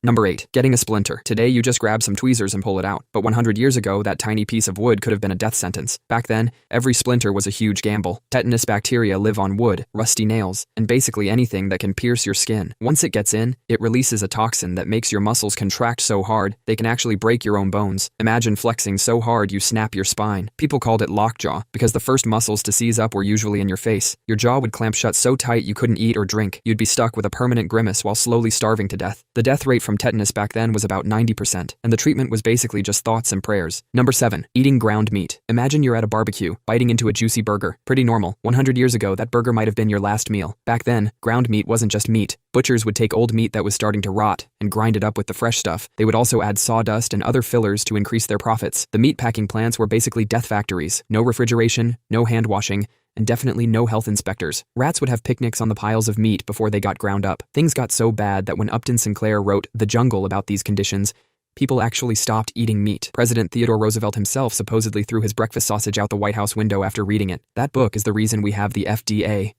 Number 8. Getting a splinter. Today you just grab some tweezers and pull it out, but 100 years ago that tiny piece of wood could have been a death sentence. Back then, every splinter was a huge gamble. Tetanus bacteria live on wood, rusty nails, and basically anything that can pierce your skin. Once it gets in, it releases a toxin that makes your muscles contract so hard they can actually break your own bones. Imagine flexing so hard you snap your spine. People called it lockjaw because the first muscles to seize up were usually in your face. Your jaw would clamp shut so tight you couldn't eat or drink. You'd be stuck with a permanent grimace while slowly starving to death. The death rate from tetanus back then was about 90%, and the treatment was basically just thoughts and prayers. Number 7. Eating ground meat. Imagine you're at a barbecue, biting into a juicy burger. Pretty normal. 100 years ago, that burger might have been your last meal. Back then, ground meat wasn't just meat. Butchers would take old meat that was starting to rot and grind it up with the fresh stuff. They would also add sawdust and other fillers to increase their profits. The meat packing plants were basically death factories. No refrigeration, no hand washing, and definitely no health inspectors. Rats would have picnics on the piles of meat before they got ground up. Things got so bad that when Upton Sinclair wrote The Jungle about these conditions, people actually stopped eating meat. President Theodore Roosevelt himself supposedly threw his breakfast sausage out the White House window after reading it. That book is the reason we have the FDA.